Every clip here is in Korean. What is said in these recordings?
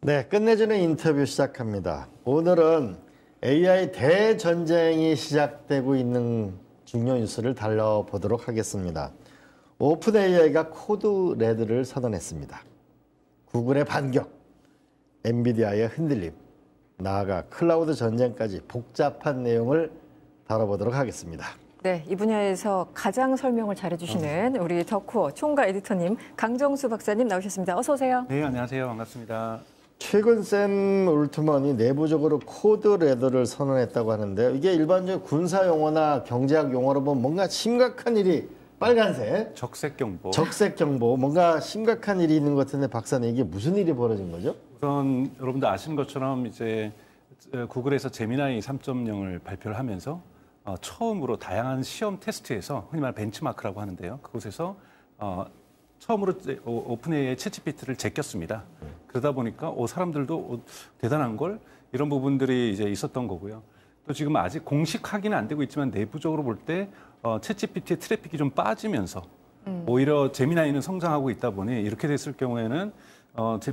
네, 끝내주는 인터뷰 시작합니다. 오늘은 AI 대전쟁이 시작되고 있는 중요 뉴스를 달려보도록 하겠습니다. 오픈 AI가 코드 레드를 선언했습니다. 구글의 반격, 엔비디아의 흔들림, 나아가 클라우드 전쟁까지 복잡한 내용을 다뤄보도록 하겠습니다. 네, 이 분야에서 가장 설명을 잘해주시는 우리 덕후 총괄 에디터님 강정수 박사님 나오셨습니다. 어서 오세요. 네, 안녕하세요. 반갑습니다. 최근 샘 올트먼이 내부적으로 코드 레더를 선언했다고 하는데요. 이게 일반적인 군사 용어나 경제학 용어로 보면 뭔가 심각한 일이 빨간색 적색 경보. 적색 경보 뭔가 심각한 일이 있는 것 같은데 박사님 이게 무슨 일이 벌어진 거죠? 우선 여러분들 아시는 것처럼 이제 구글에서 제미나이 3.0을 발표를 하면서 처음으로 다양한 시험 테스트에서 흔히 말하는 벤치마크라고 하는데요. 그곳에서 처음으로 오픈 AI 챗GPT를 제꼈습니다. 그러다 보니까 사람들도 대단한 걸 이런 부분들이 이제 있었던 거고요. 또 지금 아직 공식 확인은 안 되고 있지만 내부적으로 볼 때 챗GPT의 트래픽이 좀 빠지면서 오히려 제미나이는 성장하고 있다 보니 이렇게 됐을 경우에는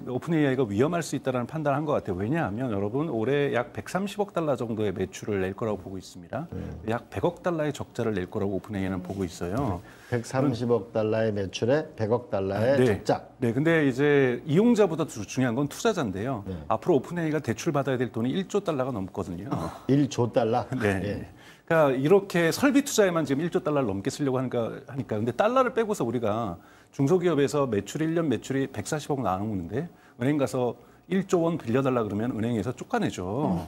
오픈 AI가 위험할 수 있다는 판단을 한 것 같아요. 왜냐하면 여러분 올해 약 130억 달러 정도의 매출을 낼 거라고 보고 있습니다. 약 100억 달러의 적자를 낼 거라고 오픈 AI는 보고 있어요. 130억 달러의 매출에 100억 달러의 적자. 네, 근데 이제 이용자보다 중요한 건 투자자인데요. 네. 앞으로 오픈 AI가 대출 받아야 될 돈이 1조 달러가 넘거든요. 1조 달러? 네. 예. 그러니까 이렇게 설비 투자에만 지금 1조 달러를 넘게 쓰려고 하니까 근데 달러를 빼고서 우리가 중소기업에서 매출이 1년 매출이 140억 나오는데 은행 가서 1조 원 빌려달라 그러면 은행에서 쫓아내죠.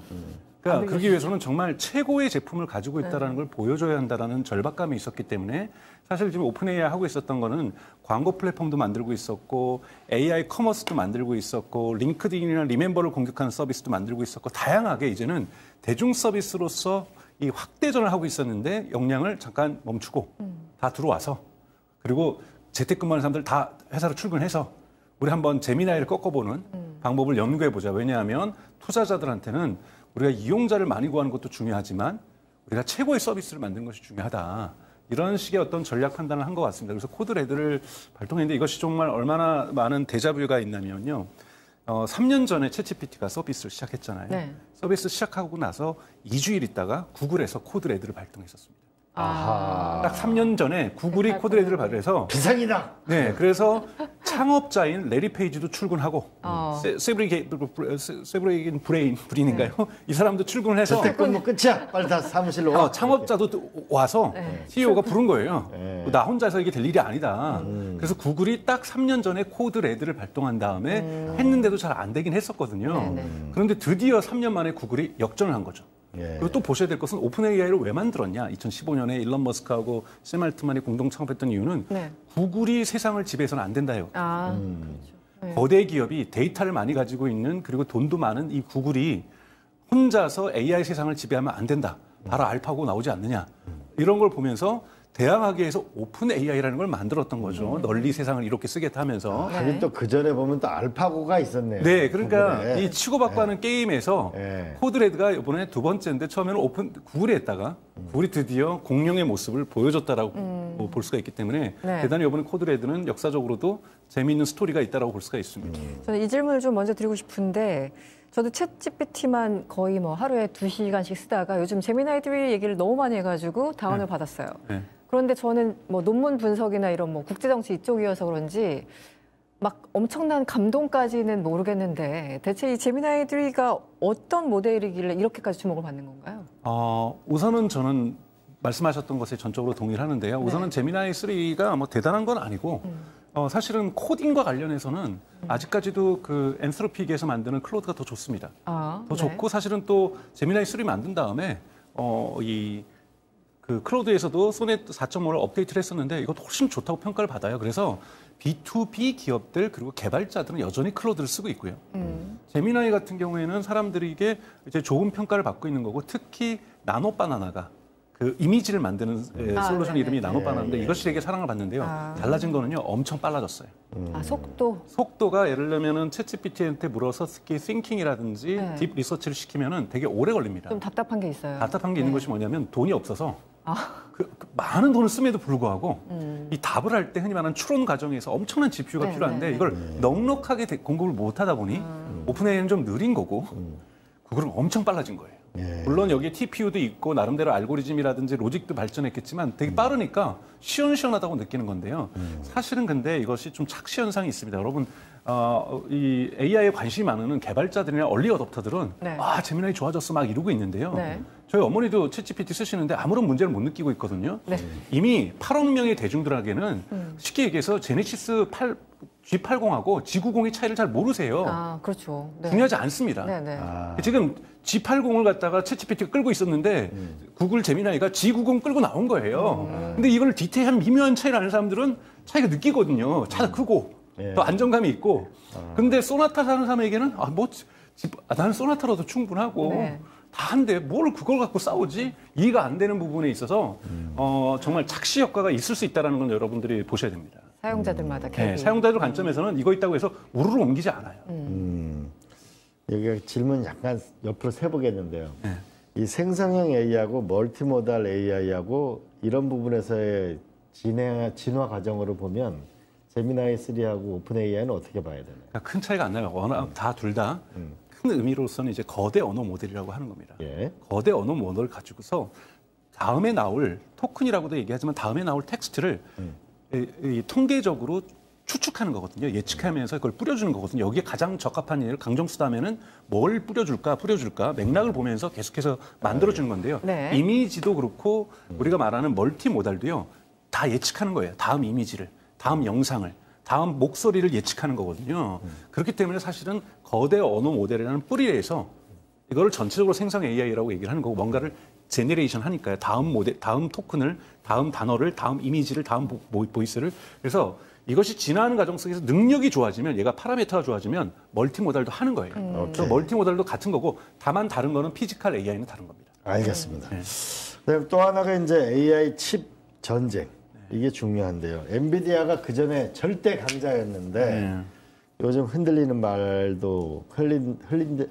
그러니까 그러기 위해서는 정말 최고의 제품을 가지고 있다는 걸 보여줘야 한다는 절박감이 있었기 때문에 사실 지금 오픈 AI 하고 있었던 거는 광고 플랫폼도 만들고 있었고 AI 커머스도 만들고 있었고 링크드인이나 리멤버를 공격하는 서비스도 만들고 있었고 다양하게 이제는 대중 서비스로서 이 확대전을 하고 있었는데 역량을 잠깐 멈추고 다 들어와서 그리고 재택근무하는 사람들 다 회사로 출근해서 우리 한번 제미나이를 꺾어보는 방법을 연구해보자. 왜냐하면 투자자들한테는 우리가 이용자를 많이 구하는 것도 중요하지만 우리가 최고의 서비스를 만드는 것이 중요하다. 이런 식의 어떤 전략 판단을 한 것 같습니다. 그래서 코드 레드를 발동했는데 이것이 정말 얼마나 많은 데자뷰가 있냐면요. 3년 전에 챗GPT가 서비스를 시작했잖아요. 네. 서비스 시작하고 나서 2주일 있다가 구글에서 코드 레드를 발동했었습니다. 아하. 딱 3년 전에 구글이 코드 레드를 발표해서 비상이다. 네, 그래서 창업자인 레리 페이지도 출근하고 세브레이긴 브레인인가요? 이 사람도 출근을 해서 재택근무 끝이야. 빨리 다 사무실로 와. 창업자도 와서 CEO가 부른 거예요. 나 혼자서 이게 될 일이 아니다. 그래서 구글이 딱 3년 전에 코드 레드를 발동한 다음에 했는데도 잘 안 되긴 했었거든요. 그런데 드디어 3년 만에 구글이 역전을 한 거죠. 그리고 또 보셔야 될 것은 오픈 AI를 왜 만들었냐. 2015년에 일론 머스크하고 샘 알트만이 공동 창업했던 이유는 구글이 세상을 지배해서는 안 된다요. 그렇죠. 거대 기업이 데이터를 많이 가지고 있는 그리고 돈도 많은 이 구글이 혼자서 AI 세상을 지배하면 안 된다. 바로 알파고 나오지 않느냐. 이런 걸 보면서 대항하기 위해서 오픈 AI라는 걸 만들었던 거죠. 널리 세상을 이렇게 쓰겠다 하면서. 하긴 또 그 전에 보면 또 알파고가 있었네요. 네, 그러니까 이 치고받고 하는 게임에서 코드 레드가 이번에 두 번째인데 처음에는 구글이 했다가 구글이 드디어 공룡의 모습을 보여줬다라고 볼 수가 있기 때문에 대단히 이번에 코드 레드는 역사적으로도 재미있는 스토리가 있다라고 볼 수가 있습니다. 저는 이 질문을 좀 먼저 드리고 싶은데 저도 챗GPT만 거의 뭐 하루에 2시간씩 쓰다가 요즘 제미나이들이 얘기를 너무 많이 해가지고 다운을 받았어요. 그런데 저는 뭐 논문 분석이나 이런 뭐 국제정치 이쪽이어서 그런지 막 엄청난 감동까지는 모르겠는데 대체 이 제미나이3가 어떤 모델이길래 이렇게까지 주목을 받는 건가요? 우선은 저는 말씀하셨던 것에 전적으로 동의를 하는데요. 우선은 제미나이3가 뭐 대단한 건 아니고 사실은 코딩과 관련해서는 아직까지도 그 엔트로피기에서 만드는 클로드가 더 좋습니다. 더 좋고 사실은 또 제미나이3 만든 다음에 그 클로드에서도 소넷 4.5를 업데이트를 했었는데 이것도 훨씬 좋다고 평가를 받아요. 그래서 B2B 기업들 그리고 개발자들은 여전히 클로드를 쓰고 있고요. 제미나이 같은 경우에는 사람들이 이게 이제 좋은 평가를 받고 있는 거고 특히 나노바나나가 그 이미지를 만드는 솔루션 이름이 나노바나나인데 이것이 되게 사랑을 받는데요. 달라진 거는요. 엄청 빨라졌어요. 속도가 예를 들면은 챗GPT한테 물어서 특히 띵킹이라든지 딥 리서치를 시키면은 되게 오래 걸립니다. 좀 답답한 게 있어요. 답답한 게 있는 것이 뭐냐면 돈이 없어서 그 많은 돈을 씀에도 불구하고 이 답을 할 때 흔히 말하는 추론 과정에서 엄청난 GPU가 필요한데 이걸 넉넉하게 공급을 못 하다 보니 오픈 AI는 좀 느린 거고 구글은 엄청 빨라진 거예요. 예. 물론 여기에 TPU도 있고 나름대로 알고리즘이라든지 로직도 발전했겠지만 되게 빠르니까 시원시원하다고 느끼는 건데요. 사실은 근데 이것이 좀 착시 현상이 있습니다. 여러분 이 AI에 관심이 많은 개발자들이나 얼리 어댑터들은 네. 제미나이 좋아졌어 막 이러고 있는데요. 네. 저희 어머니도 챗GPT 쓰시는데 아무런 문제를 못 느끼고 있거든요. 네. 이미 8억 명의 대중들에게는 쉽게 얘기해서 제네시스 G80하고 G90의 차이를 잘 모르세요. 아, 그렇죠. 네. 중요하지 않습니다. 네, 네. 지금 G80을 갖다가 챗GPT가 끌고 있었는데 구글 제미나이가 G90 끌고 나온 거예요. 근데 이걸 디테일한 미묘한 차이를 아는 사람들은 차이가 느끼거든요. 차가 크고 예. 또 안정감이 있고. 근데 소나타 사는 사람에게는 나는 소나타로도 충분하고 네. 다 한데 뭘 그걸 갖고 싸우지? 이해가 안 되는 부분에 있어서 정말 착시 효과가 있을 수 있다는 건 여러분들이 보셔야 됩니다. 사용자들마다 네, 사용자들 관점에서는 이거 있다고 해서 우르르 옮기지 않아요. 여기가 질문 약간 옆으로 세보겠는데요. 네. 이 생성형 AI하고 멀티모달 AI하고 이런 부분에서의 진화 과정으로 보면 제미나이 3하고 오픈 AI는 어떻게 봐야 되나요? 그러니까 큰 차이가 안 나요. 둘 다 큰 의미로서는 이제 거대 언어 모델이라고 하는 겁니다. 예. 거대 언어 모델을 가지고서 다음에 나올 토큰이라고도 얘기하지만 다음에 나올 텍스트를 이 통계적으로 추측하는 거거든요. 예측하면서 그걸 뿌려주는 거거든요. 여기에 가장 적합한 예를 강정수다면은 뭘 뿌려줄까 맥락을 보면서 계속해서 만들어주는 건데요. 네. 이미지도 그렇고 우리가 말하는 멀티모달도요. 다 예측하는 거예요. 다음 이미지를, 다음 영상을, 다음 목소리를 예측하는 거거든요. 그렇기 때문에 사실은 거대 언어 모델이라는 뿌리에서 이거를 전체적으로 생성 AI라고 얘기를 하는 거고 뭔가를 제너레이션 하니까요. 다음 모델, 다음 토큰을, 다음 단어를, 다음 이미지를, 다음 보이스를. 그래서 이것이 진화하는 과정 속에서 능력이 좋아지면 얘가 파라미터가 좋아지면 멀티모달도 하는 거예요. 그래서 멀티모달도 같은 거고 다만 다른 거는 피지컬 AI는 다른 겁니다. 알겠습니다. 그다음에 또 하나가 이제 AI 칩 전쟁. 이게 중요한데요. 엔비디아가 그 전에 절대 강자였는데 요즘 흔들리는 말도 왜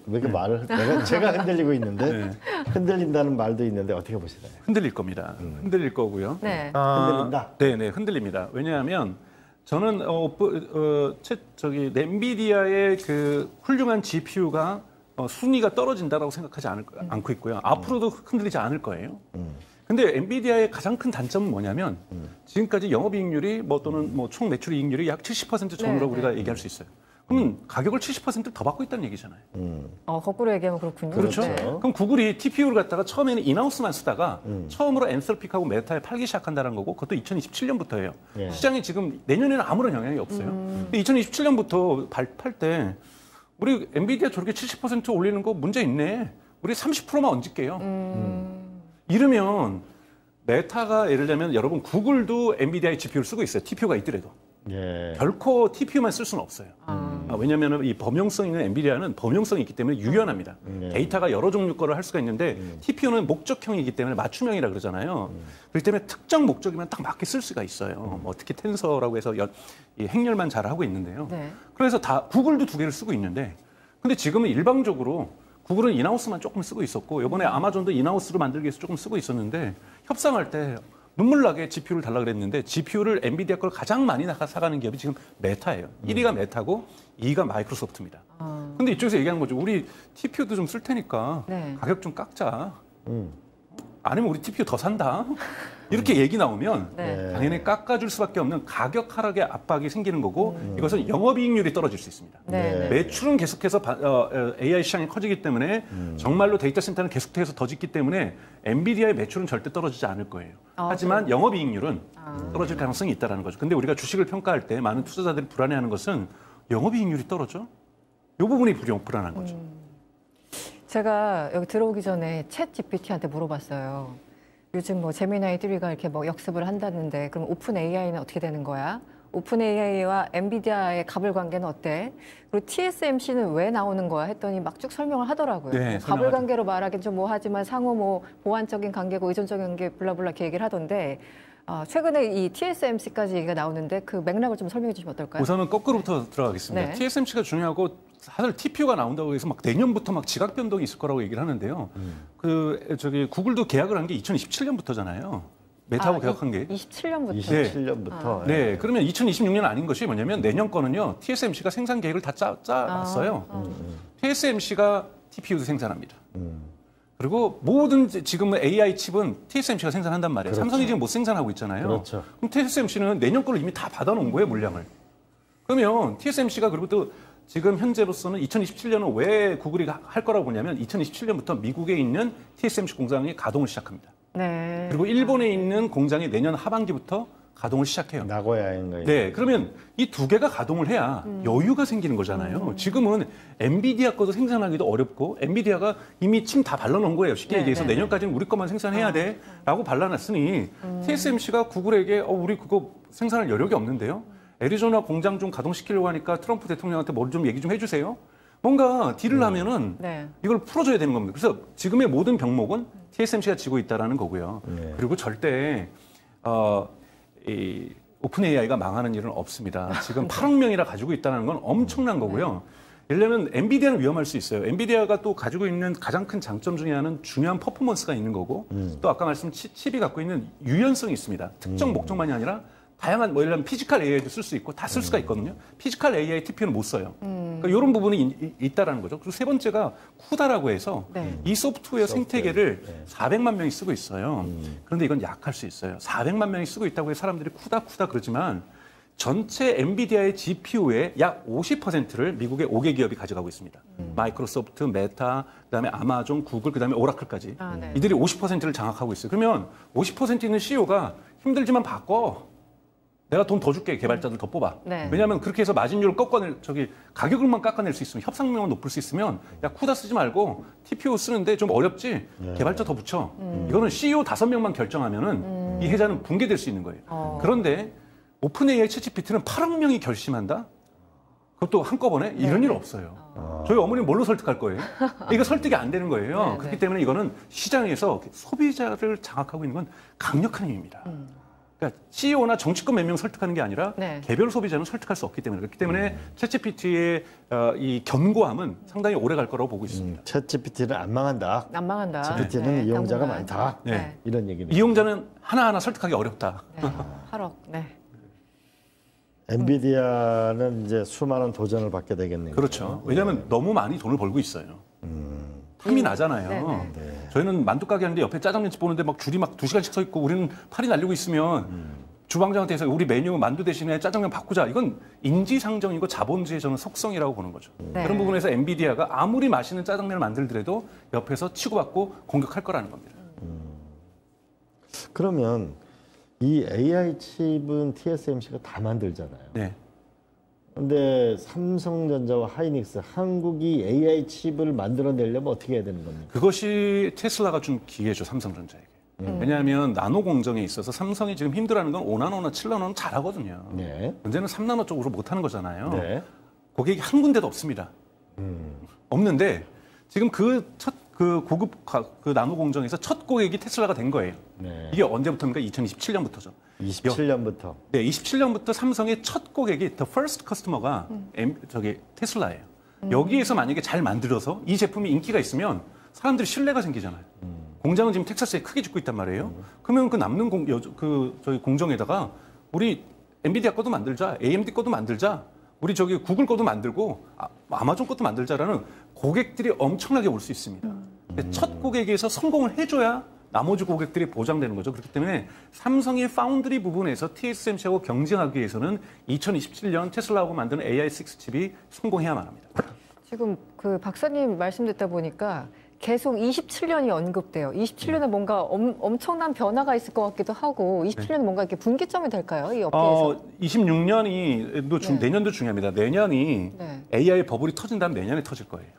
이렇게 말을 제가 흔들리고 있는데 흔들린다는 말도 있는데 어떻게 보시나요? 흔들릴 겁니다. 흔들릴 거고요. 네. 흔들린다. 네, 흔들립니다. 왜냐하면 저는 엔비디아의 그 훌륭한 GPU가 순위가 떨어진다라고 생각하지 않고 있고요. 앞으로도 흔들리지 않을 거예요. 근데 엔비디아의 가장 큰 단점은 뭐냐면 지금까지 영업이익률이 또는 총 매출이익률이 약 70% 전후라고 네, 우리가 얘기할 수 있어요. 그럼 가격을 70% 더 받고 있다는 얘기잖아요. 거꾸로 얘기하면 그렇군요. 그렇죠. 네. 그럼 구글이 TPU를 갖다가 처음에는 인하우스만 쓰다가 처음으로 앤서픽하고 메타에 팔기 시작한다는 거고 그것도 2027년부터예요. 예. 시장에 지금 내년에는 아무런 영향이 없어요. 근데 2027년부터 팔 때 우리 엔비디아 저렇게 70% 올리는 거 문제 있네. 우리 30%만 얹을게요. 이러면 메타가 예를 들면 여러분 구글도 엔비디아의 GPU를 쓰고 있어요. TPU가 있더라도. 예. 결코 TPU만 쓸 수는 없어요. 왜냐하면 이 범용성 있는 엔비디아는 범용성이 있기 때문에 유연합니다. 데이터가 여러 종류 거를 할 수가 있는데 TPU는 목적형이기 때문에 맞춤형이라 그러잖아요. 그렇기 때문에 특정 목적이면 딱 맞게 쓸 수가 있어요. 특히 텐서라고 해서 이 행렬만 잘 하고 있는데요. 네. 그래서 구글도 두 개를 쓰고 있는데 근데 지금은 일방적으로 구글은 인하우스만 조금 쓰고 있었고 이번에 아마존도 인하우스로 만들기 위해서 조금 쓰고 있었는데 협상할 때 눈물 나게 GPU를 달라 그랬는데 GPU를 엔비디아 걸 가장 많이 사가는 기업이 지금 메타예요. 1위가 메타고 2위가 마이크로소프트입니다. 근데 이쪽에서 얘기하는 거죠. 우리 TPU도 좀 쓸 테니까 네. 가격 좀 깎자. 아니면 우리 TPU 더 산다. 이렇게 얘기 나오면 네. 당연히 깎아줄 수밖에 없는 가격 하락의 압박이 생기는 거고 이것은 영업이익률이 떨어질 수 있습니다. 네. 매출은 계속해서 AI 시장이 커지기 때문에 정말로 데이터 센터는 계속해서 더 짓기 때문에 엔비디아의 매출은 절대 떨어지지 않을 거예요. 하지만 영업이익률은 떨어질 가능성이 있다는 거죠. 근데 우리가 주식을 평가할 때 많은 투자자들이 불안해하는 것은 영업이익률이 떨어져? 이 부분이 불안한 거죠. 제가 여기 들어오기 전에 챗 GPT한테 물어봤어요. 요즘 제미나이 3가 이렇게 역습을 한다는데 그럼 오픈 AI는 어떻게 되는 거야? 오픈 AI와 엔비디아의 갑을 관계는 어때? 그리고 TSMC는 왜 나오는 거야? 했더니 막 쭉 설명을 하더라고요. 네, 갑을 관계로 말하긴 좀 하지만 상호 보완적인 관계고 의존적인 관계 블라블라 이렇게 얘기를 하던데 최근에 이 TSMC까지 얘기가 나오는데 그 맥락을 좀 설명해 주시면 어떨까요? 우선은 거꾸로부터 들어가겠습니다. 네. TSMC가 중요하고 사실 TPU가 나온다고 해서 내년부터 지각 변동이 있을 거라고 얘기를 하는데요. 구글도 계약을 한 게 2027년부터잖아요. 메타하고 계약한 게 27년부터. 27년부터. 네, 그러면 2026년 아닌 것이 뭐냐면 내년 거는요. TSMC가 생산 계획을 다 짜놨어요. TSMC가 TPU도 생산합니다. 그리고 모든 지금은 AI 칩은 TSMC가 생산한단 말이에요. 그렇죠. 삼성이 지금 못 생산하고 있잖아요. 그렇죠. 그럼 TSMC는 내년 거를 이미 다 받아놓은 거예요, 물량을. 그러면 TSMC가 그리고 또 지금 현재로서는 2027년은 왜 구글이 할 거라고 보냐면 2027년부터 미국에 있는 TSMC 공장이 가동을 시작합니다. 네. 그리고 일본에 있는 공장이 내년 하반기부터 가동을 시작해요. 나고야인가요? 네, 그러면 이 두 개가 가동을 해야 여유가 생기는 거잖아요. 지금은 엔비디아 거도 생산하기도 어렵고 엔비디아가 이미 침 다 발라놓은 거예요. 쉽게 얘기해서 내년까지는 우리 것만 생산해야 돼라고 발라놨으니 TSMC가 구글에게 우리 그거 생산할 여력이 없는데요. 애리조나 공장 좀 가동시키려고 하니까 트럼프 대통령한테 뭘 좀 얘기 좀 해주세요. 뭔가 딜을 하면은 이걸 풀어줘야 되는 겁니다. 그래서 지금의 모든 병목은 TSMC가 지고 있다라는 거고요. 그리고 절대 이 오픈 AI가 망하는 일은 없습니다. 지금 8억 명이나 가지고 있다는 건 엄청난 거고요. 예를 들면 엔비디아는 위험할 수 있어요. 엔비디아가 또 가지고 있는 가장 큰 장점 중에 하나는 중요한 퍼포먼스가 있는 거고 또 아까 말씀 칩이 갖고 있는 유연성이 있습니다. 특정 목적만이 아니라 다양한 예를 들면 피지컬 AI도 쓸 수 있고 다 쓸 수가 있거든요. 피지컬 AI TPU는 못 써요. 그러니까 이런 부분이 있다라는 거죠. 그리고 세 번째가 쿠다라고 해서 이 소프트웨어 생태계를 400만 명이 쓰고 있어요. 그런데 이건 약할 수 있어요. 400만 명이 쓰고 있다고 해서 사람들이 쿠다 그러지만 전체 엔비디아의 GPU의 약 50%를 미국의 5개 기업이 가져가고 있습니다. 마이크로소프트, 메타, 그다음에 아마존, 구글, 그다음에 오라클까지. 이들이 50%를 장악하고 있어요. 그러면 50% 있는 CEO가 힘들지만 바꿔. 내가 돈 더 줄게, 개발자들 더 뽑아. 왜냐하면 그렇게 해서 마진율을 가격을만 깎아낼 수 있으면, 협상력만 높일 수 있으면, 야, 쿠다 쓰지 말고 TPU 쓰는데 좀 어렵지? 개발자 더 붙여. 이거는 CEO 5명만 결정하면은 이 회사는 붕괴될 수 있는 거예요. 그런데 오픈 AI 챗GPT는 8억 명이 결심한다? 그것도 한꺼번에? 이런 일 없어요. 저희 어머니 뭘로 설득할 거예요? 이거 설득이 안 되는 거예요. 그렇기 때문에 이거는 시장에서 소비자를 장악하고 있는 건 강력한 힘입니다. 그러니까 CEO나 정치권 몇 명 설득하는 게 아니라 개별 소비자는 설득할 수 없기 때문에 그렇기 때문에 챗GPT의 이 견고함은 상당히 오래 갈 거라고 보고 있습니다. 챗GPT는 안 망한다. 안 망한다. GPT는 이용자가 많다. 이런 얘기입니다. 이용자는 하나하나 설득하기 어렵다. 8억. 엔비디아는 이제 수많은 도전을 받게 되겠네요. 그렇죠. 왜냐하면 너무 많이 돈을 벌고 있어요. 탐이 나잖아요. 저희는 만두 가게 하는데 옆에 짜장면집 보는데 막 줄이 막 2시간씩 서 있고 우리는 팔이 날리고 있으면 주방장한테 해서 우리 메뉴 만두 대신에 짜장면 바꾸자. 이건 인지상정이고 자본주의의 저는 속성이라고 보는 거죠. 그런 부분에서 엔비디아가 아무리 맛있는 짜장면을 만들더라도 옆에서 치고받고 공격할 거라는 겁니다. 그러면 이 AI 칩은 TSMC가 다 만들잖아요. 근데 삼성전자와 하이닉스, 한국이 AI 칩을 만들어내려면 어떻게 해야 되는 겁니까? 그것이 테슬라가 준 기회죠, 삼성전자에게. 왜냐하면 나노 공정에 있어서 삼성이 지금 힘들어하는 건 5나노나 7나노는 잘하거든요. 문제는 3나노 쪽으로 못하는 거잖아요. 고객이 한 군데도 없습니다. 없는데 지금 고급 나노 공정에서 첫 고객이 테슬라가 된 거예요. 이게 언제부터입니까? 2027년부터죠. 27년부터. 네, 27년부터 삼성의 첫 고객이 the first customer가 테슬라예요. 여기에서 만약에 잘 만들어서 이 제품이 인기가 있으면 사람들이 신뢰가 생기잖아요. 공장은 지금 텍사스에 크게 짓고 있단 말이에요. 그러면 그 남는 저희 공정에다가 우리 엔비디아 거도 만들자, AMD 거도 만들자, 우리 구글 거도 만들고 아마존 것도 만들자라는 고객들이 엄청나게 올 수 있습니다. 첫 고객에서 성공을 해줘야 나머지 고객들이 보장되는 거죠. 그렇기 때문에 삼성의 파운드리 부분에서 TSMC하고 경쟁하기 위해서는 2027년 테슬라하고 만드는 AI6 칩이 성공해야만 합니다. 지금 그 박사님 말씀 듣다 보니까 계속 27년이 언급돼요. 27년에 뭔가 엄청난 변화가 있을 것 같기도 하고 27년은 뭔가 이렇게 분기점이 될까요? 이 업계에서. 26년이 내년도 중요합니다. 내년이 AI 버블이 터진다면 내년에 터질 거예요.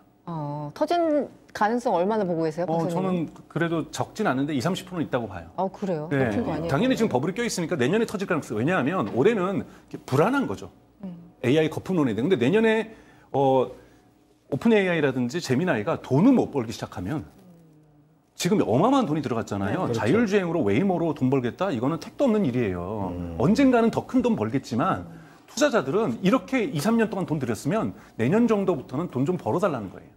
터진 가능성 얼마나 보고 계세요? 저는 그래도 적진 않은데 20-30%는 있다고 봐요. 그래요? 높은 거 아니에요? 당연히 지금 버블이 껴있으니까 내년에 터질 가능성이 왜냐하면 올해는 불안한 거죠. AI 거품론에 대해. 근데 내년에 오픈 AI라든지 제미나이가 돈을 못 벌기 시작하면 지금 어마어마한 돈이 들어갔잖아요. 그렇죠. 자율주행으로 웨이모로 돈 벌겠다? 이거는 택도 없는 일이에요. 언젠가는 더 큰 돈 벌겠지만 투자자들은 이렇게 2-3년 동안 돈 들였으면 내년 정도부터는 돈 좀 벌어달라는 거예요.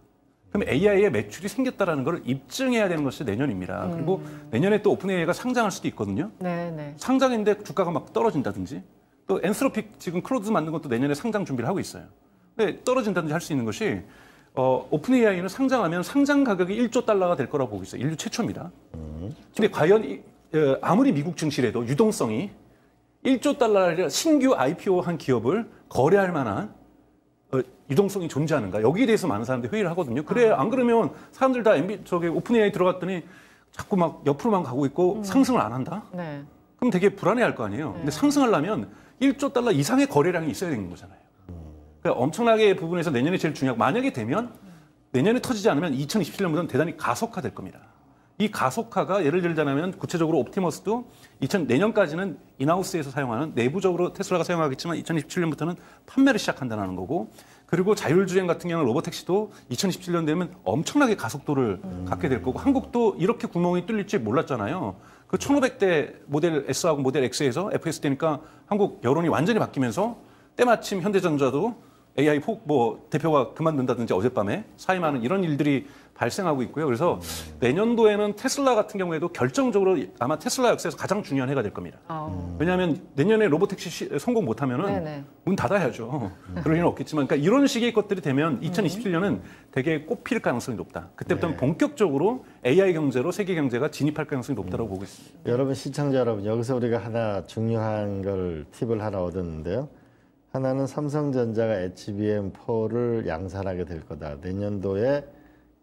그럼 AI의 매출이 생겼다라는 걸 입증해야 되는 것이 내년입니다. 그리고 내년에 또 오픈 AI가 상장할 수도 있거든요. 네. 상장인데 주가가 막 떨어진다든지 또 엔스로픽 지금 클로드 만든 것도 내년에 상장 준비를 하고 있어요. 근데 떨어진다든지 할 수 있는 것이 오픈 AI는 상장하면 상장 가격이 1조 달러가 될 거라고 보고 있어요. 인류 최초입니다. 근데 과연 아무리 미국 증시라도 유동성이 1조 달러를 신규 IPO 한 기업을 거래할 만한 유동성이 존재하는가? 여기에 대해서 많은 사람들이 회의를 하거든요. 그래, 안 그러면 사람들 다 오픈 AI 들어갔더니 자꾸 막 옆으로만 가고 있고 상승을 안 한다? 네. 그럼 되게 불안해할 거 아니에요. 근데 상승하려면 1조 달러 이상의 거래량이 있어야 되는 거잖아요. 그러니까 엄청나게 부분에서 내년에 제일 중요하고 만약에 되면 내년에 터지지 않으면 2027년보다는 대단히 가속화될 겁니다. 이 가속화가 예를 들자면 구체적으로 옵티머스도 내년까지는 인하우스에서 사용하는 내부적으로 테슬라가 사용하겠지만 2027년부터는 판매를 시작한다는 거고 그리고 자율주행 같은 경우는 로보택시도 2017년 되면 엄청나게 가속도를 갖게 될 거고 한국도 이렇게 구멍이 뚫릴지 몰랐잖아요. 그 1500대 모델 S하고 모델 X에서 FS 되니까 한국 여론이 완전히 바뀌면서 때마침 현대전자도 AI 대표가 그만둔다든지 어젯밤에 사임하는 이런 일들이 발생하고 있고요. 그래서 내년도에는 테슬라 같은 경우에도 결정적으로 아마 테슬라 역사에서 가장 중요한 해가 될 겁니다. 왜냐하면 내년에 로보택시 성공 못하면은 문 닫아야죠. 그럴 일은 없겠지만, 그러니까 이런 식의 것들이 되면 2027년은 되게 꼽힐 가능성이 높다. 그때부터는 본격적으로 AI 경제로 세계 경제가 진입할 가능성이 높다고 보고 있습니다. 여러분 시청자 여러분 여기서 우리가 하나 중요한 걸 팁을 하나 얻었는데요. 하나는 삼성전자가 HBM4를 양산하게 될 거다. 내년도에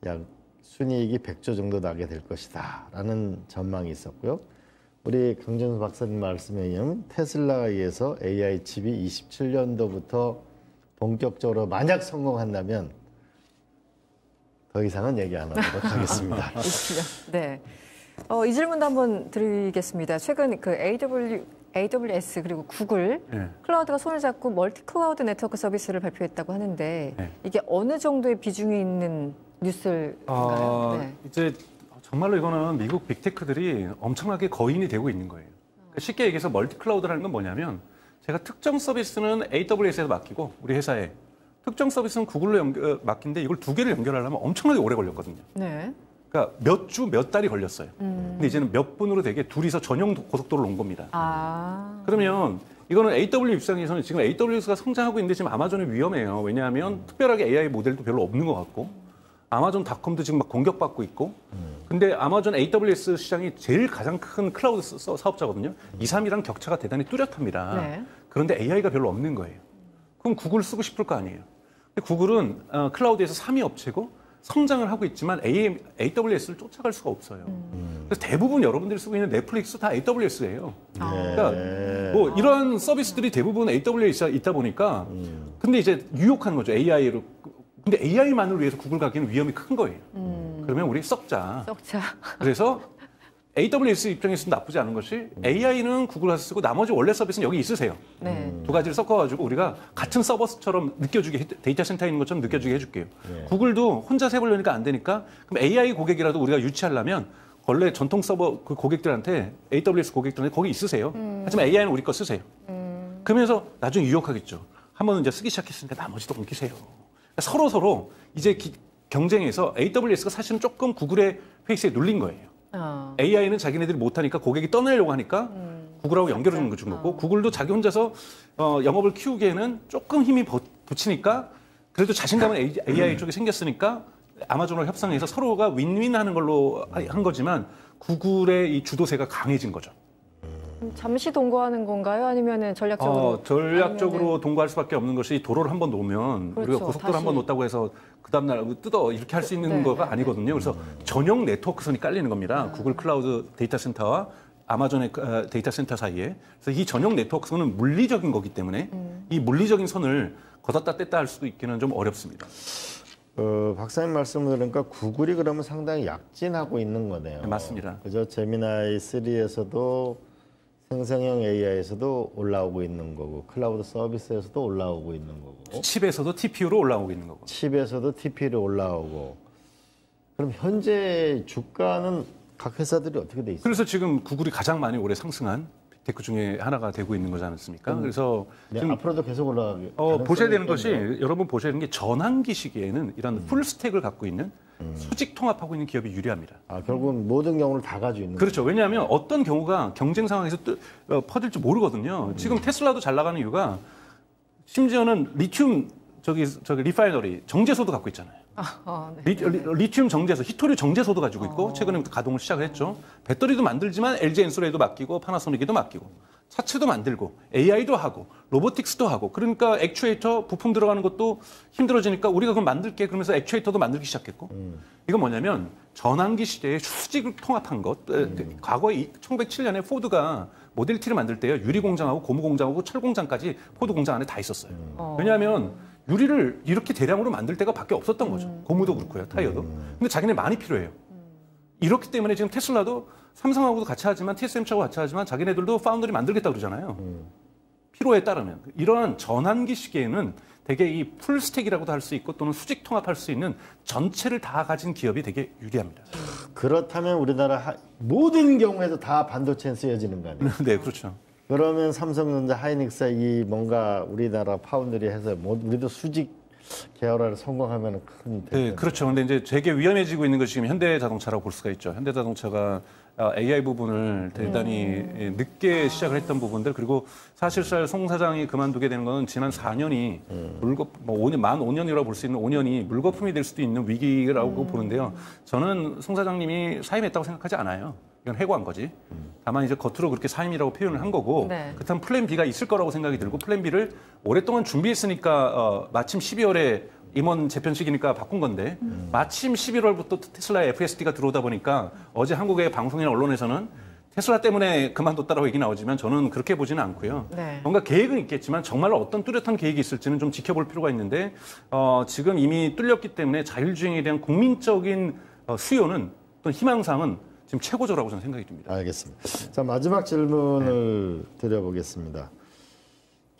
약 순이익이 100조 정도 나게 될 것이다. 라는 전망이 있었고요. 우리 강정수 박사님 말씀에 의하면 테슬라에 의해서 AI 칩이 27년도부터 본격적으로 만약 성공한다면 더 이상은 얘기 안 하도록 하겠습니다. 네. 이 질문도 한번 드리겠습니다. 최근 그 AWS 그리고 구글 클라우드가 손을 잡고 멀티 클라우드 네트워크 서비스를 발표했다고 하는데 이게 어느 정도의 비중이 있는 뉴스일까요? 이제 정말로 이거는 미국 빅테크들이 엄청나게 거인이 되고 있는 거예요. 그러니까 쉽게 얘기해서 멀티 클라우드라는 건 뭐냐면 제가 특정 서비스는 AWS에서 맡기고 우리 회사에 특정 서비스는 구글로 맡긴데 이걸 두 개를 연결하려면 엄청나게 오래 걸렸거든요. 네. 그러니까 몇 주, 몇 달이 걸렸어요. 근데 이제는 몇 분으로 되게 둘이서 전용 고속도로를 놓은 겁니다. 그러면 이거는 AWS 입장에서는 지금 AWS가 성장하고 있는데 지금 아마존이 위험해요. 왜냐하면 특별하게 AI 모델도 별로 없는 것 같고 아마존닷컴도 지금 막 공격받고 있고 근데 아마존 AWS 시장이 제일 가장 큰 클라우드 사업자거든요. 2, 3이랑 격차가 대단히 뚜렷합니다. 네. 그런데 AI가 별로 없는 거예요. 그럼 구글 쓰고 싶을 거 아니에요. 근데 구글은 클라우드에서 3위 업체고 성장을 하고 있지만 AWS를 쫓아갈 수가 없어요. 그래서 대부분 여러분들이 쓰고 있는 넷플릭스 다 AWS예요. 그러니까 뭐 이런 서비스들이 대부분 AWS에 있다 보니까 근데 이제 유혹하는 거죠. AI로. 근데 AI만을 위해서 구글 가기에는 위험이 큰 거예요. 그러면 우리 썩자. 그래서 AWS 입장에서는 나쁘지 않은 것이 AI는 구글 가서 쓰고 나머지 원래 서비스는 여기 있으세요. 두 가지를 섞어가지고 우리가 같은 서버스처럼 느껴주게 데이터 센터에 있는 것처럼 느껴주게 해줄게요. 구글도 혼자 해보려니까 안 되니까 그럼 AI 고객이라도 우리가 유치하려면 원래 전통 서버 그 고객들한테 AWS 고객들한테 거기 있으세요. 하지만 AI는 우리 거 쓰세요. 그러면서 나중에 유혹하겠죠. 한번 이제 쓰기 시작했으니까 나머지도 옮기세요. 그러니까 서로 이제 경쟁에서 AWS가 사실은 조금 구글의 페이스에 눌린 거예요. AI는 자기네들이 못하니까 고객이 떠내려고 하니까 구글하고 연결해주는 거고 구글도 자기 혼자서 영업을 키우기에는 조금 힘이 붙이니까 그래도 자신감은 AI 쪽에 생겼으니까 아마존과 협상해서 서로가 윈윈하는 걸로 한 거지만 구글의 이 주도세가 강해진 거죠. 잠시 동거하는 건가요? 아니면 전략적으로? 전략적으로 동거할 수밖에 없는 것이 도로를 한번 놓으면 그렇죠, 우리가 고속도로 한번 놓았다고 해서 그 다음날 뜯어 이렇게 할 수 있는 거가 아니거든요. 그래서 전용 네트워크선이 깔리는 겁니다. 구글 클라우드 데이터 센터와 아마존의 데이터 센터 사이에. 그래서 이 전용 네트워크선은 물리적인 거기 때문에 이 물리적인 선을 걷었다 뗐다 할 수도 있기는 좀 어렵습니다. 박사님 말씀을 들으니까 구글이 그러면 상당히 약진하고 있는 거네요. 네, 맞습니다. 그죠? 제미나이 3에서도 생성형 AI에서도 올라오고 있는 거고 클라우드 서비스에서도 올라오고 있는 거고 칩에서도 TPU로 올라오고 있는 거고 칩에서도 TPU로 올라오고 그럼 현재 주가는 각 회사들이 어떻게 돼 있어요? 그래서 지금 구글이 가장 많이 올해 상승한 테크 중에 하나가 되고 있는 거지 않습니까? 그래서 네, 지금 앞으로도 계속 올라가게. 보셔야 되는 것이 여러분 보셔야 되는 게 전환기 시기에는 이런 풀스택을 갖고 있는 수직 통합하고 있는 기업이 유리합니다. 결국은 모든 경우를 다 가지고 있는. 그렇죠. 왜냐하면 어떤 경우가 경쟁 상황에서 퍼질지 모르거든요. 지금 테슬라도 잘 나가는 이유가 심지어는 리튬 저기 리파이너리 정제소도 갖고 있잖아요. 네. 리튬 정제소, 히토류 정제소도 가지고 있고 최근에 가동을 시작을 했죠. 배터리도 만들지만 LG 엔솔에도 맡기고 파나소닉에도 맡기고 차체도 만들고 AI도 하고 로보틱스도 하고 그러니까 액추에이터 부품 들어가는 것도 힘들어지니까 우리가 그럼 만들게 그러면서 액추에이터도 만들기 시작했고 이건 뭐냐면 전환기 시대에 수직을 통합한 것. 과거에 1907년에 포드가 모델 T를 만들 때요. 유리 공장하고 고무 공장하고 철 공장까지 포드 공장 안에 다 있었어요. 왜냐하면 유리를 이렇게 대량으로 만들 때가 밖에 없었던 거죠. 고무도 그렇고요. 타이어도. 근데 자기네 많이 필요해요. 이렇기 때문에 지금 테슬라도 삼성하고도 같이 하지만 TSMC하고 같이 하지만 자기네들도 파운드리 만들겠다 그러잖아요. 필요에 따르면. 이러한 전환기 시기에는 되게 이 풀스택이라고도 할 수 있고 또는 수직 통합할 수 있는 전체를 다 가진 기업이 되게 유리합니다. 그렇다면 우리나라 모든 경우에도 다 반도체는 쓰여지는 거 아니에요? 네, 그렇죠. 그러면 삼성전자, 하이닉스 이 뭔가 우리나라 파운드리 해서 우리도 수직 계열화를 성공하면 큰 대표. 네, 그렇죠. 근데 이제 되게 위험해지고 있는 것이 지금 현대자동차라고 볼 수가 있죠. 현대자동차가 AI 부분을 대단히 늦게 시작을 했던 부분들 그리고 사실상 송 사장이 그만두게 되는 것은 지난 4년이 만 5년이라고 볼 수 있는 5년이 물거품이 될 수도 있는 위기라고 보는데요. 저는 송 사장님이 사임했다고 생각하지 않아요. 이건 해고한 거지. 다만 이제 겉으로 그렇게 사임이라고 표현을 한 거고 네. 그렇다면 플랜 B가 있을 거라고 생각이 들고 플랜 B를 오랫동안 준비했으니까 마침 12월에 임원 재편식이니까 바꾼 건데 마침 11월부터 테슬라의 FSD가 들어오다 보니까 어제 한국의 방송이나 언론에서는 테슬라 때문에 그만뒀다라고 얘기 나오지만 저는 그렇게 보지는 않고요. 네. 뭔가 계획은 있겠지만 정말로 어떤 뚜렷한 계획이 있을지는 좀 지켜볼 필요가 있는데 지금 이미 뚫렸기 때문에 자율주행에 대한 국민적인 수요는 또 희망사항은 지금 최고조라고 저는 생각이 듭니다. 알겠습니다. 자, 마지막 질문을 드려보겠습니다.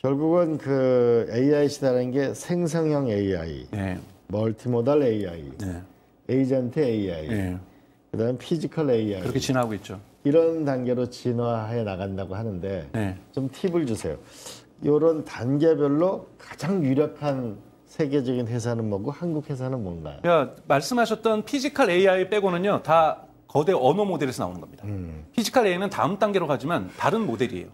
결국은 그 AI 시대라는 게 생성형 AI, 네. 멀티모달 AI, 네. 에이전트 AI, 네. 그다음에 피지컬 AI 그렇게 진화하고 있죠. 이런 단계로 진화해 나간다고 하는데 네. 좀 팁을 주세요. 이런 단계별로 가장 유력한 세계적인 회사는 뭐고 한국 회사는 뭔가요? 그러니까 말씀하셨던 피지컬 AI 빼고는요 다 거대 언어 모델에서 나오는 겁니다. 피지컬 AI는 다음 단계로 가지만 다른 모델이에요.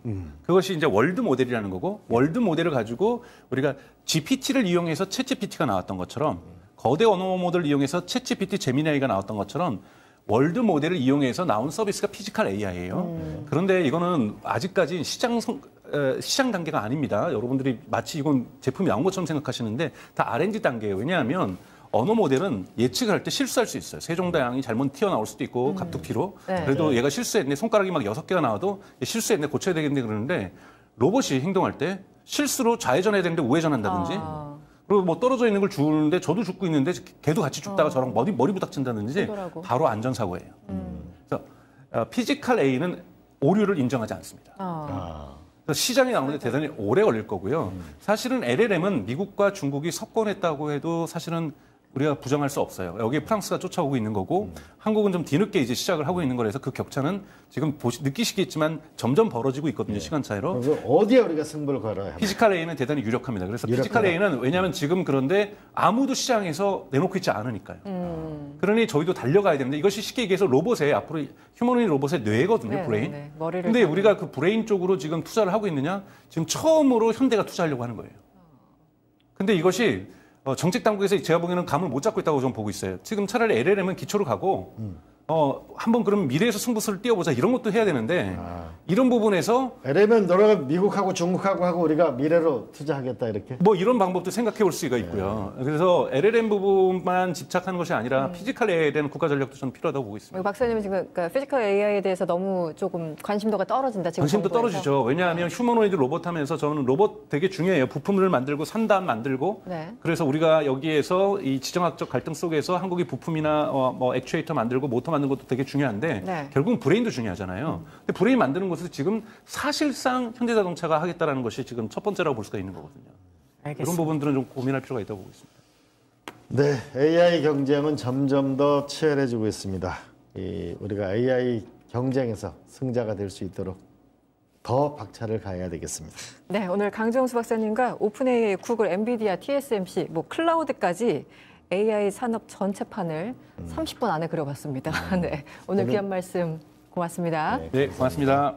그것이 이제 월드 모델이라는 거고 월드 모델을 가지고 우리가 GPT를 이용해서 챗GPT가 나왔던 것처럼 거대 언어 모델을 이용해서 챗GPT 제미나이가 나왔던 것처럼 월드 모델을 이용해서 나온 서비스가 피지컬 AI예요. 그런데 이거는 아직까지 시장 단계가 아닙니다. 여러분들이 마치 이건 제품이 나온 것처럼 생각하시는데 다 R&D 단계예요. 왜냐하면 언어 모델은 예측을 할 때 실수할 수 있어요. 세종다양이 잘못 튀어나올 수도 있고 갑툭튀로. 네. 그래도 얘가 실수했네. 손가락이 막 6개가 나와도 실수했네. 고쳐야 되겠네. 그러는데 로봇이 행동할 때 실수로 좌회전해야 되는데 우회전한다든지 그리고 뭐 떨어져 있는 걸 주는데 저도 죽고 있는데 걔도 같이 죽다가 저랑 머리 부닥친다든지 그러더라고. 바로 안전사고예요. 그래서 피지컬 A는 오류를 인정하지 않습니다. 그래서 시장이 나오는데 대단히 오래 걸릴 거고요. 사실은 LLM은 미국과 중국이 석권했다고 해도 사실은 우리가 부정할 수 없어요. 여기에 프랑스가 쫓아오고 있는 거고 한국은 좀 뒤늦게 이제 시작을 하고 있는 거라서 그 격차는 지금 느끼시겠지만 점점 벌어지고 있거든요. 시간 차이로. 어디에 우리가 승부를 걸어야 합니까? 피지컬 A는 대단히 유력합니다. 그래서 유력하다. 피지컬 A는 왜냐하면 지금 그런데 아무도 시장에서 내놓고 있지 않으니까요. 그러니 저희도 달려가야 되는데 이것이 쉽게 얘기해서 로봇의 앞으로 휴머노id 로봇의 뇌거든요. 네, 브레인. 네. 머리를 근데 우리가 그 브레인 쪽으로 지금 투자를 하고 있느냐? 지금 처음으로 현대가 투자하려고 하는 거예요. 근데 이것이 정책 당국에서 제가 보기에는 감을 못 잡고 있다고 저는 보고 있어요. 지금 차라리 LLM은 기초로 가고 한번 그럼 미래에서 승부수를 띄워보자 이런 것도 해야 되는데 이런 부분에서 LLM은 너네가 미국하고 중국하고 하고 우리가 미래로 투자하겠다 이렇게? 뭐 이런 방법도 생각해 볼 수가 있고요. 그래서 LLM 부분만 집착하는 것이 아니라 피지컬 AI에 대한 국가 전략도 저는 필요하다고 보고 있습니다. 박사님은 지금 그러니까 피지컬 AI에 대해서 너무 조금 관심도가 떨어진다. 지금 관심도 정부에서. 떨어지죠. 왜냐하면 휴머노이드 로봇 하면서 저는 로봇 되게 중요해요. 부품을 만들고 산단 만들고 네. 그래서 우리가 여기에서 이 지정학적 갈등 속에서 한국이 부품이나 뭐 액추에이터 만들고 모터 만드는 것도 되게 중요한데 네. 결국은 브레인도 중요하잖아요. 근데 브레인 만드는 것을 지금 사실상 현대자동차가 하겠다라는 것이 지금 첫 번째라고 볼 수가 있는 거거든요. 알겠습니다. 그런 부분들은 좀 고민할 필요가 있다고 보고 있습니다. 네, AI 경쟁은 점점 더 치열해지고 있습니다. 우리가 AI 경쟁에서 승자가 될 수 있도록 더 박차를 가해야 되겠습니다. 네, 오늘 강정수 박사님과 오픈AI, 구글, 엔비디아, TSMC, 뭐 클라우드까지 AI 산업 전체판을 30분 안에 그려봤습니다. 네, 오늘 귀한 말씀 고맙습니다. 네, 고맙습니다.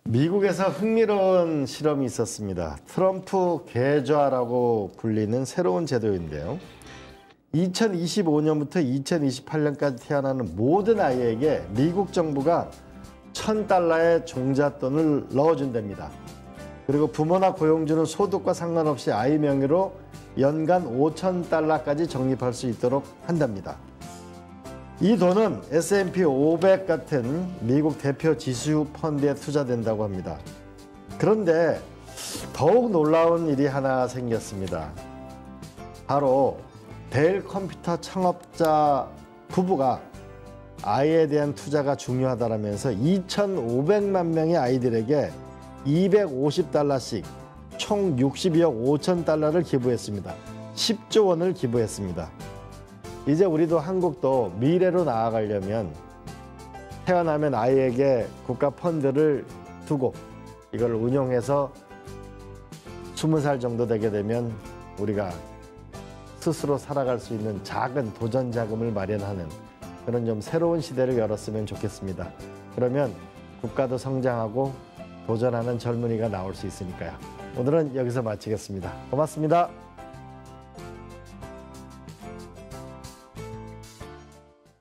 미국에서 흥미로운 실험이 있었습니다. 트럼프 계좌라고 불리는 새로운 제도인데요. 2025년부터 2028년까지 태어나는 모든 아이에게 미국 정부가 $1,000의 종잣돈을 넣어준답니다. 그리고 부모나 고용주는 소득과 상관없이 아이 명의로 연간 $5,000까지 적립할 수 있도록 한답니다. 이 돈은 S&P 500 같은 미국 대표 지수 펀드에 투자된다고 합니다. 그런데 더욱 놀라운 일이 하나 생겼습니다. 바로 델 컴퓨터 창업자 부부가 아이에 대한 투자가 중요하다라면서 2,500만 명의 아이들에게 $250씩 총 $62억 5천 기부했습니다. 10조 원을 기부했습니다. 이제 우리도 한국도 미래로 나아가려면 태어나면 아이에게 국가 펀드를 두고 이걸 운용해서 20살 정도 되게 되면 우리가 스스로 살아갈 수 있는 작은 도전 자금을 마련하는 그런 좀 새로운 시대를 열었으면 좋겠습니다. 그러면 국가도 성장하고 도전하는 젊은이가 나올 수 있으니까요. 오늘은 여기서 마치겠습니다. 고맙습니다.